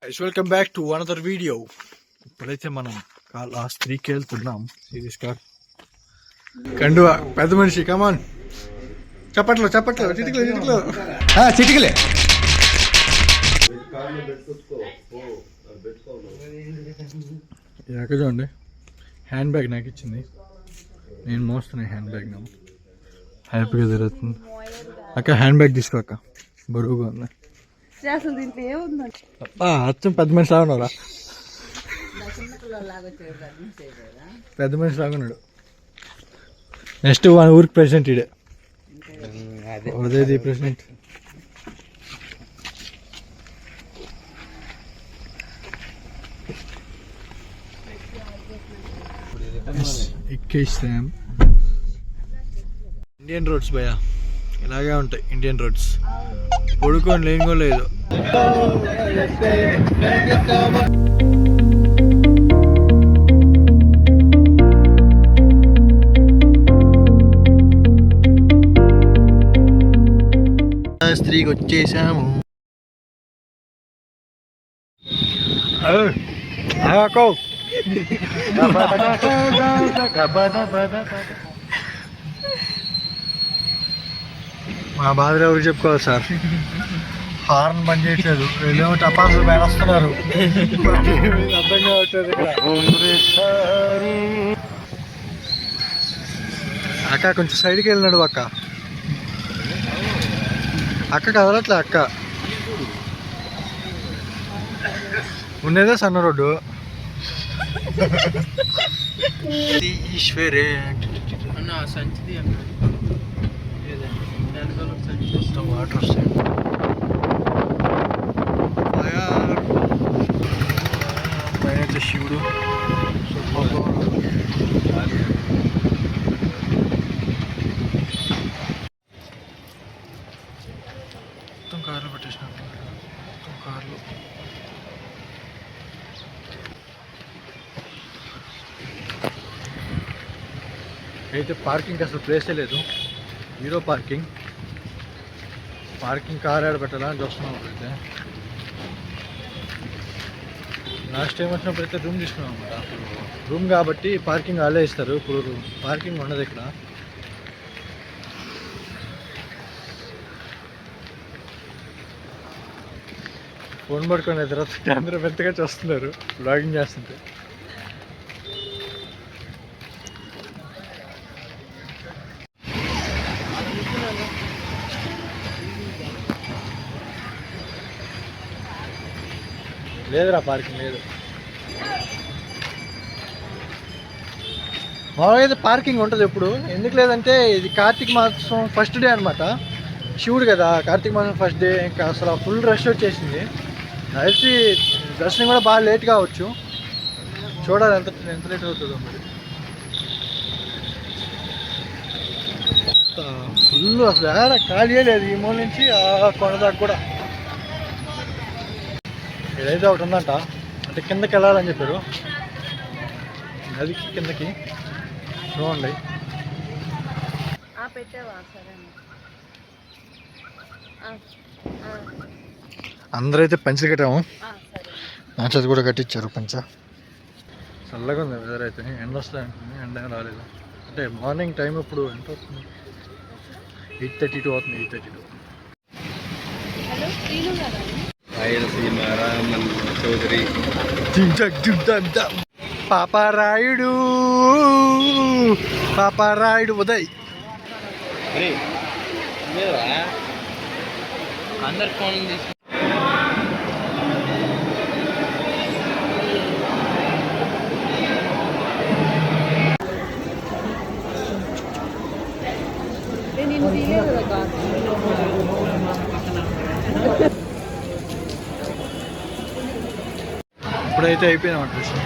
Guys welcome back to another video. ఇప్పుడైతే మనం last 3కి వెళ్తున్నాం. సిరీస్ కార్ కండువా పెద్ద మనిషి కమాన్ చప్పట్లో చిటికలే ఎక్క చూడండి. హ్యాండ్ బ్యాగ్ నాకు ఇచ్చింది, నేను మోస్తున్నాను హ్యాండ్ బ్యాగ్. నాకు హ్యాపీగా తిరుగుతుంది. అక్క హ్యాండ్ బ్యాగ్ తీసుకో అక్క, బరువుగా ఉంది. అచ్చం పెద్ద మనిషి లాగున్నారా? పెద్ద మనిషి లాగున్నాడు. నెక్స్ట్ మన ఊరికి ప్రెసిడెంట్ ఇడే, ఉదయది ప్రెసిడెంట్. ఎక్కేస్తాం. ఇండియన్ రోడ్స్ భయ్యా ఇలాగే ఉంటాయి. ఇండియన్ రోడ్స్ పడుకొని లేనిగో లేదు. స్త్రీకి వచ్చేసాము. మా బాధలు ఎవరు చెప్పుకోవాలి సార్? హార్న్ బంద్ చేయట్లేదు, వీళ్ళేమో టపాసులు పైన వస్తున్నారు. అర్థం కావట్లేదు. అక్క కొంచెం సైడ్కి వెళ్ళినాడు. అక్క కదలట్లే. అక్క ఉండేదే సన్న రోడ్డు. ఈశ్వరే వాటర్ వస్తాయి. పైన శివుడు మొత్తం కార్లు పెట్టేసినట్టు. మొత్తం కార్లు. అయితే పార్కింగ్ అసలు ప్లేసే లేదు. Zero parking. కార్ ఆడ పెట్టాలా అని చూస్తున్నాం. అయితే లాస్ట్ టైం వచ్చినప్పుడు అయితే రూమ్ తీసుకున్నాం అన్నమాట. రూమ్ కాబట్టి పార్కింగ్ వాళ్ళే ఇస్తారు. ఇప్పుడు పార్కింగ్ ఉండదు ఇక్కడ. ఫోన్ పట్టుకునే తర్వాత అందరూ పెద్దగా చూస్తున్నారు బ్లాగింగ్ చేస్తుంటే. లేదురా పార్కింగ్ లేదు. మామూలుగా అయితే పార్కింగ్ ఉంటుంది ఎప్పుడు. ఎందుకు లేదంటే ఇది కార్తీక మాసం ఫస్ట్ డే అనమాట. శివుడు కదా, కార్తీక మాసం ఫస్ట్ డే. ఇంకా అసలు ఫుల్ రష్ వచ్చేసింది. అయితే దర్శనం కూడా బాగా లేట్ కావచ్చు. చూడాలి ఎంత లేట్ అవుతుందో మరి. ఫుల్ అసలు ఖాళీ లేదు. ఈ మూల నుంచి ఆ కొండ దాకా కూడా. ఏదైతే ఒకటి ఉందంట, అంటే కిందకి వెళ్ళాలని చెప్పారు. నదికి కిందకి చూడండి. అందరైతే పంచలు కట్టాము. నా చేతి కూడా కట్టించారు పంచ. చల్లగా ఉంది వెదర్. అయితే ఎండ వస్తాయంటుంది, ఎండ రాలేదు. అంటే మార్నింగ్ టైం ఇప్పుడు ఎంత అవుతుంది? 8:32 అవుతుంది. 8:32. చౌదరి పాపారాయుడు ఉదయ్. అందరు ఫోన్ తీసు. ఇప్పుడైతే అయిపోయిందన్నమాట దర్శనం.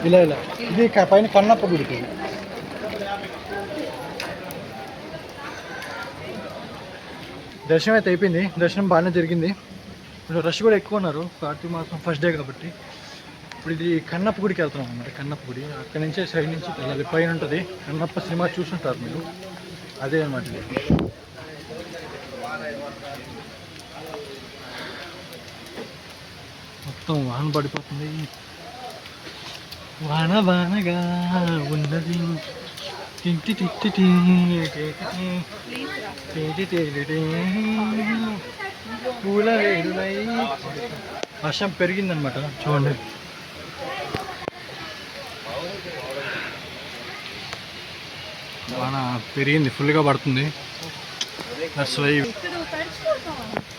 ఇలా ఇది పైన కన్నప్ప గుడికి. దర్శనం అయితే అయిపోయింది. దర్శనం బాగానే జరిగింది. ఇప్పుడు రష్ కూడా ఎక్కువ ఉన్నారు, కార్తీక మాసం ఫస్ట్ డే కాబట్టి. ఇప్పుడు ఇది కన్నప్ప గుడికి వెళ్తున్నాం అన్నమాట. కన్నప్ప గుడి అక్కడి నుంచే సైడ్ నుంచి వెళ్ళాలి, పైన ఉంటుంది. కన్నప్ప సినిమా చూసుంటారు మీరు, అదే అనమాట ఇది. మొత్తం వాన పడిపోతుంది, వాన వానగా ఉన్నది. పూల వేడునై వర్షం పెరిగిందనమాట. చూడండి, వాన పెరిగింది, ఫుల్గా పడుతుంది. దట్స్ వై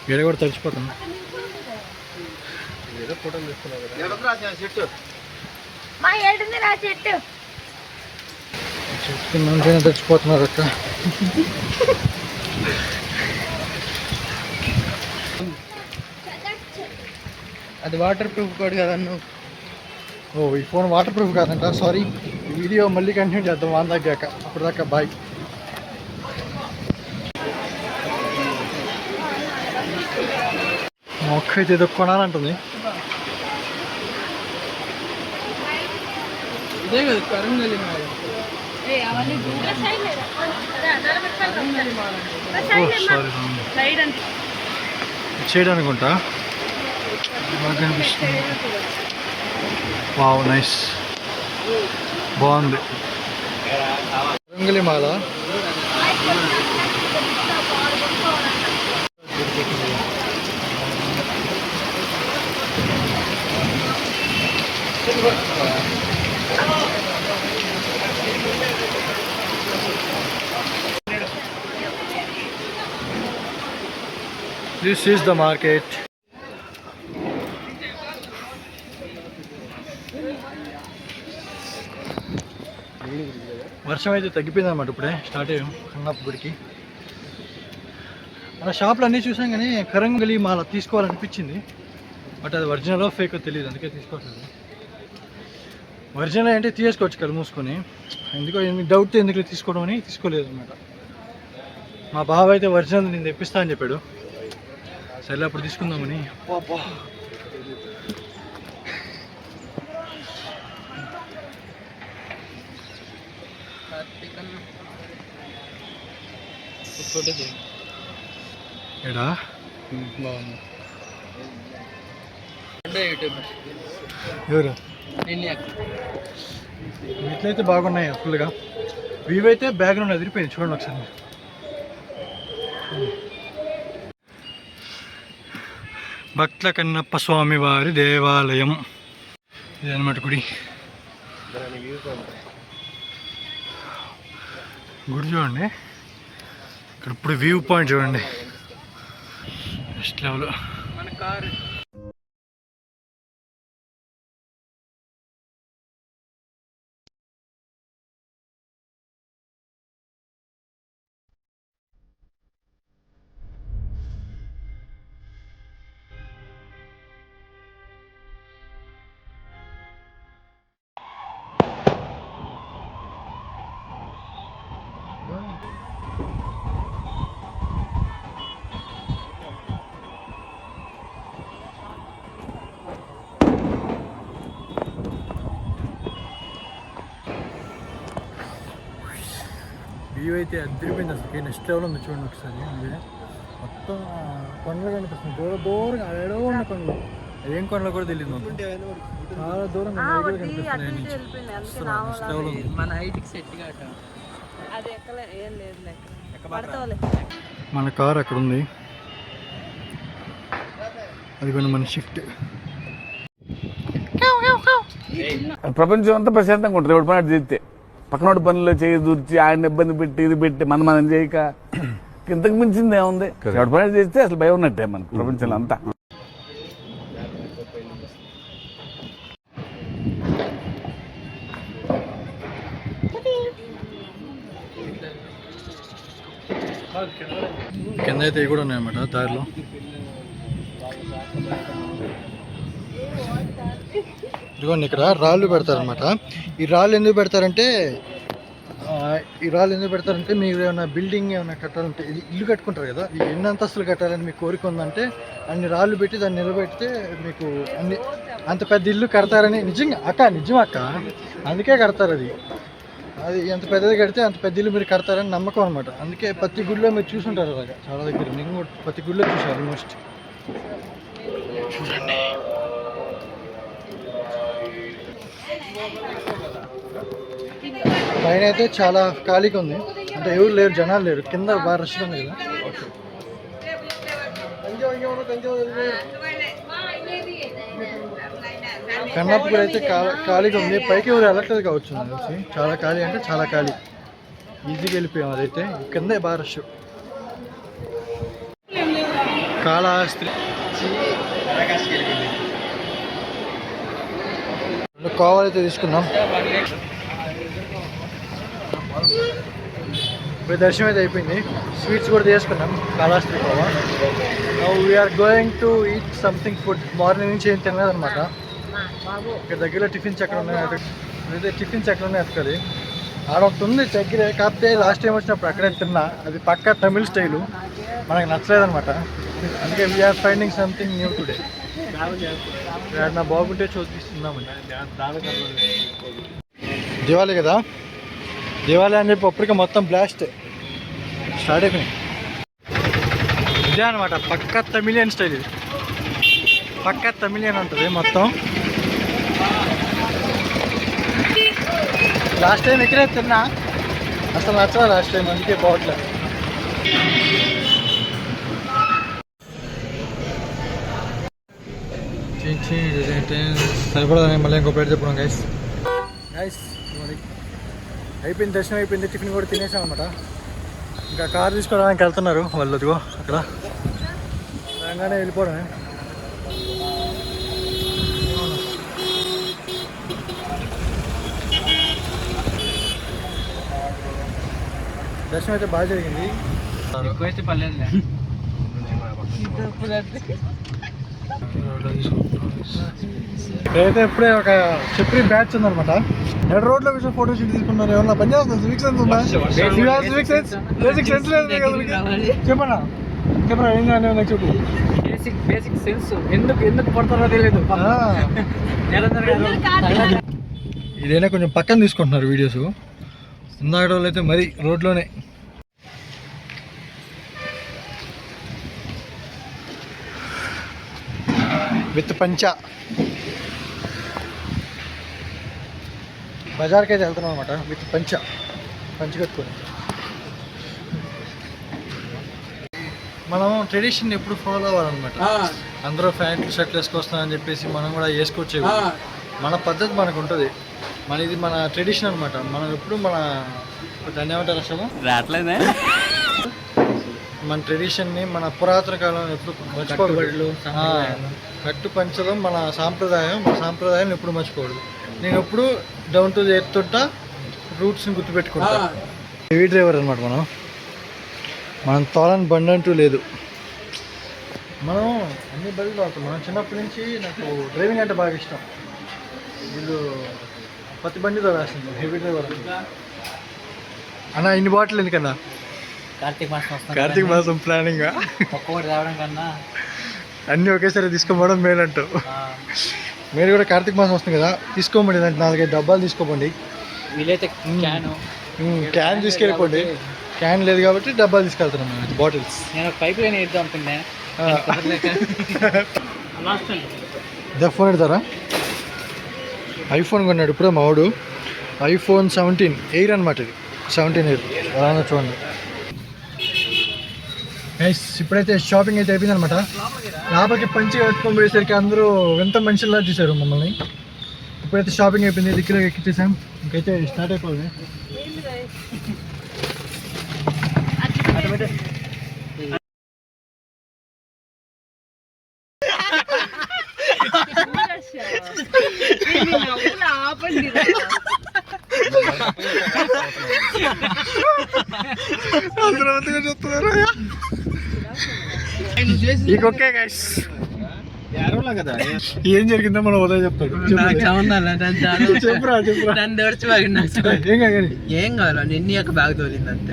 వేడ కూడా తడిచిపోతాం. ఏదో ఫోటోలు తీసుకున్నాం, చెట్టు మంచిగా తడిచిపోతున్నారు అక్క. అది వాటర్ ప్రూఫ్ కూడా కదన్ను. ఓ ఈ ఫోన్ వాటర్ ప్రూఫ్ కాదంట, సారీ. ఈ వీడియో మళ్ళీ కంటిన్యూ చేద్దాం వాన తగ్గాక. అప్పుడు దాకా బాయ్. మొక్క అయితే ఏదో కొనాలంటుంది. ఇదే కదా కరంగలి మాల. చేయడానుకుంటా. వావ్, నైస్, బాగుంది. రంగులి మాల. This is the market. వర్షం అయితే తగ్గిపోయింది అన్నమాట. ఇప్పుడే స్టార్ట్ అయ్యాం కన్నప్ప గుడికి. మన షాప్లో అన్నీ చూసాం కానీ కరంగలి మాల తీసుకోవాలనిపించింది, బట్ అది ఒరిజినల్ ఫేక్ తెలియదు, అందుకే తీసుకోవట్లేదు. ఒరిజినల్ అంటే తీసుకోవచ్చు కళ్ళు మూసుకొని, ఎందుకో డౌట్ ఎందుకు తీసుకోవడం అని తీసుకోలేదు అనమాట. మా బావ అయితే ఒరిజినల్ నేను తెప్పిస్తా అని చెప్పాడు. సరే అప్పుడు తీసుకుందామని. ఎడా బాగుంది. ఎవరు ఇట్లయితే బాగున్నాయి ఫుల్గా. వ్యూ అయితే బ్యాక్గ్రౌండ్ అదిరిపోయింది, చూడండి ఒకసారి. భక్త కన్నప్ప స్వామి వారి దేవాలయం ఇదన్నమాట గుడి. గుడి చూడండి, ఇక్కడ ఇప్పుడు వ్యూ పాయింట్ చూడండి, నెక్స్ట్ లెవెల్. మన కారు వ్యూ అయితే అదిరిపోయింది అసలు. నెక్స్ట్ లెవెల్ ఉంది చూడండి ఒకసారి. మొత్తం కొండలు కనిపిస్తుంది, దూరంగా ఏడో ఉన్న కొండలు. ఏం కొండలు కూడా తెలియదు మొత్తం, చాలా దూరంగా కనిపిస్తున్నాయి. నెక్స్ట్ లెవెల్ ఉంది. మన హైట్కి సెట్ మన కార్ అక్కడ ఉంది, అది కొన్ని మన షిఫ్ట్. ప్రపంచం అంతా ప్రశాంతంగా ఉంటుంది ఎవరి పని చేస్తే. పక్కనోడి పనుల్లో చేయి దూర్చి ఆయన ఇబ్బంది పెట్టి ఇది పెట్టి మనం చేయక ఇంతకు మించింది ఏముంది. ఎవరి పని చేస్తే అసలు భయం ఉన్నట్టే మన ప్రపంచంలో అంతా. కింద అయితే ఇవి కూడా ఉన్నాయన్నమాట దారిలో. ఇదిగోండి ఇక్కడ రాళ్ళు పెడతారనమాట. ఈ రాళ్ళు ఎందుకు పెడతారంటే ఈ రాళ్ళు ఎందుకు పెడతారంటే మీరు ఏమైనా బిల్డింగ్ ఏమైనా కట్టాలంటే ఇల్లు కట్టుకుంటారు కదా, ఈ ఎన్ని అంతస్తులు కట్టాలని మీకు కోరిక ఉందంటే అన్ని రాళ్ళు పెట్టి దాన్ని నిలబెడితే మీకు అంత పెద్ద ఇల్లు కడతారని. నిజం అక్క, అందుకే కడతారు అది. అది ఎంత పెద్దది కడితే అంత పెద్ద ఇల్లు మీరు కడతారని నమ్మకం అనమాట. అందుకే ప్రతి గుడిలో మీరు చూసుంటారు అలాగా చాలా దగ్గర. నేను కూడా ప్రతి గుడిలో చూసాను ఆల్మోస్ట్. చూడండి పైన అయితే చాలా ఖాళీగా ఉంది, అంటే ఎవరు లేరు, జనాలు లేరు. కింద బాగా రష్గా ఉంది కదా. కన్నప్ప అయితే ఖాళీగా ఉంది, పైకి ఎవరు వెళ్ళట్లేదు కావచ్చు నాకు తెలిసి. చాలా ఖాళీ అంటే చాలా ఖాళీ, ఈజీగా వెళ్ళిపోయాం. అదైతే కిందే బాగా రష్. కాళహస్తి కావాలైతే తీసుకున్నాం. ఇప్పుడు దర్శనం అయితే అయిపోయింది, స్వీట్స్ కూడా తీసుకున్నాం. కాళహస్తి కోవా. We're going to eat something food. Morning నుంచి ఏం తినలేదన్నమాట. ఇక్కడ దగ్గరలో టిఫిన్స్ ఎక్కడ ఉన్నాయి, అయితే టిఫిన్స్ ఎక్కడ ఉన్నాయి ఎక్కడి ఆడ ఒకటి ఉంది దగ్గరే. కాకపోతే లాస్ట్ టైం వచ్చినప్పుడు అక్కడే తిన్నా, అది పక్కా తమిళ్ స్టైలు, మనకు నచ్చలేదన్నమాట. అందుకే we're finding something new today. నా బాగుంటే చూపిస్తున్నామండి. దివాళీ కదా, దివాళీ అని చెప్పి అప్పటికే మొత్తం బ్లాస్ట్ స్టార్ట్ అయిపోయింది. ఇదే అనమాట పక్కా తమిళియన్ స్టైల్. ఇది పక్కా తమిళియన్ ఉంటుంది మొత్తం. లాస్ట్ టైం ఇక్కడే తిన్నా, అసలు నచ్చలేదు లాస్ట్ టైం, అందుకే పోవట్లేదు. సరిపడదని మళ్ళీ ఇంకో ప్లేట్ చెప్పుకున్నాం గైస్. అయిపోయింది, దర్శనం అయిపోయింది, టిఫిన్ కూడా తినేసాం అనమాట. ఇంకా కార్ తీసుకోవడానికి వెళ్తున్నారు వాళ్ళు. అదిగో అక్కడ రాగానే వెళ్ళిపోవడమే. దర్శనం అయితే బాగా జరిగింది. అయితే ఇప్పుడే ఒక చెప్పి బ్యాచ్ ఉందన్నమాట. 2 రోడ్లో కూర్చొని ఫోటో షూట్ తీసుకున్నారు. ఏమన్నా పని చేస్తుంది? సివిక్ సెన్స్ ఉందా? బేసిక్ సెన్స్ లేదు చెప్పనా? చెప్పరా ఏం కానీ నాకు చెప్పు. బేసిక్ సెన్స్ ఎందుకు పడతారో తెలియదు. ఇదైనా కొంచెం పక్కన తీసుకుంటున్నారు వీడియోస్. ఇందాక వాళ్ళు అయితే మరీ రోడ్లోనే. విత్ పంచ బజార్కి అయితే వెళ్తున్నాం అనమాట. విత్ పంచ కట్టుకొని. మనం ట్రెడిషన్ ఎప్పుడు ఫాలో అవ్వాలన్నమాట. అందరూ ప్యాంట్ షర్ట్ వేసుకొస్తామని చెప్పేసి మనం కూడా వేసుకోవచ్చు. మన పద్ధతి మనకు ఉంటుంది, ఇది మన ట్రెడిషన్ అనమాట. మనం ఎప్పుడు దాన్ని ఏమంటారు అసలు రావట్లేదే. మన ట్రెడిషన్ని, మన పురాతన కాలం ఎప్పుడు మర్చిపోకూడదు. కట్టు పంచడం మన సాంప్రదాయం. మన సాంప్రదాయాన్ని ఎప్పుడు మర్చిపోకూడదు. నేను ఎప్పుడు డౌన్ టు ఎర్త్ ఉంటా, రూట్స్ని గుర్తుపెట్టుకుంటా. హెవీ డ్రైవర్ అనమాట మనం తోలని బండి అంటూ లేదు. మనం అన్ని బళ్ళు వాడుతాం. మనం చిన్నప్పటి నుంచి నాకు డ్రైవింగ్ అంటే బాగా ఇష్టం. వీళ్ళు ప్రతి బండితో రాసింది హెవీ డ్రైవర్ అన్న. ఇన్ని బాటిల్ ఎందుకన్నా? కార్తీక మాసం ప్లానింగ్ రావడం కన్నా అన్నీ ఒకేసారి తీసుకోపోవడం మేలంటూ. మీరు కూడా కార్తీక మాసం వస్తుంది కదా, తీసుకోమండి. 4-5 డబ్బాలు తీసుకోపోండి. వీలైతే క్యాన్ తీసుకెళ్ళిపోండి. క్యాన్ లేదు కాబట్టి డబ్బాలు తీసుకెళ్తున్నాం మేము, బాటిల్స్. నేను పైప్ లైన్ వేద్దాం అనుకున్నా. ఫోన్ ఎడతారా? ఐఫోన్ కొన్నాడు ఇప్పుడే మావాడు. iPhone 17 ఎయిర్ అనమాట. ఇది 17 ఎయిర్ అలా చూడండి. ఇప్పుడైతే షాపింగ్ అయితే అయిపోయింది అనమాట. లోపలికి పంచి కట్టుకొని పోయేసరికి అందరూ ఎంత మనుషుల్లా చూశారు మమ్మల్ని. ఇప్పుడైతే షాపింగ్ అయిపోయింది, దగ్గర ఎక్కిచ్చేసాం. ఇంకైతే స్టార్ట్ అయిపోయింది. ఓకే గైస్, ఏం జరిగిందో మనం ఉదయం చెప్తాడు. చెప్పురా చెప్పురా. ఏం కాదు కానీ. ఏం కావాలా నిన్న యొక్క బ్యాగ్ తోలింది అంతే.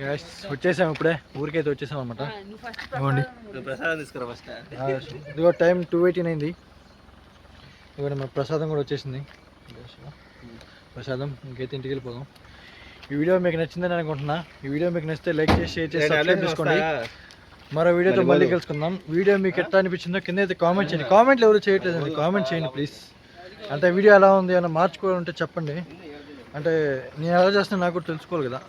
Guys, వచ్చేసాం ఇప్పుడే ఊరికైతే వచ్చేసాం అనమాట. ఇవ్వండి ప్రసాదం తీసుకురా ఫస్ట్. ఇదిగో టైం 2:18 అయింది. ఇదిగోండి మన ప్రసాదం కూడా వచ్చేసింది. ప్రసాదం ఇంకైతే ఇంటికి వెళ్ళిపోదాం. ఈ వీడియో మీకు నచ్చిందని అనుకుంటున్నా. ఈ వీడియో మీకు నచ్చితే లైక్ చేసి షేర్ చేసి సబ్స్క్రైబ్ చేసుకోండి. మరో వీడియోతో మళ్ళీ కలుసుకుందాం. వీడియో మీకు ఎట్లా అనిపించిందో కింద అయితే కామెంట్ చేయండి. కామెంట్లు ఎవరు చేయట్లేదండి, కామెంట్ చేయండి ప్లీజ్. అంటే వీడియో ఎలా ఉంది అని మార్చుకోవాలంటే చెప్పండి. అంటే నేను ఎలా చేస్తున్నా నాకు కూడా తెలుసుకోవాలి కదా.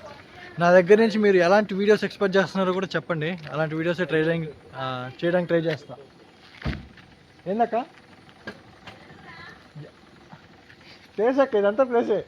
నా దగ్గర నుంచి మీరు ఎలాంటి వీడియోస్ ఎక్స్పెక్ట్ చేస్తున్నారో కూడా చెప్పండి. అలాంటి వీడియోస్ చేయడానికి ట్రై చేస్తా. ఏందక్క ప్లేస్ అక్క, ఇదంతా ప్లేసే.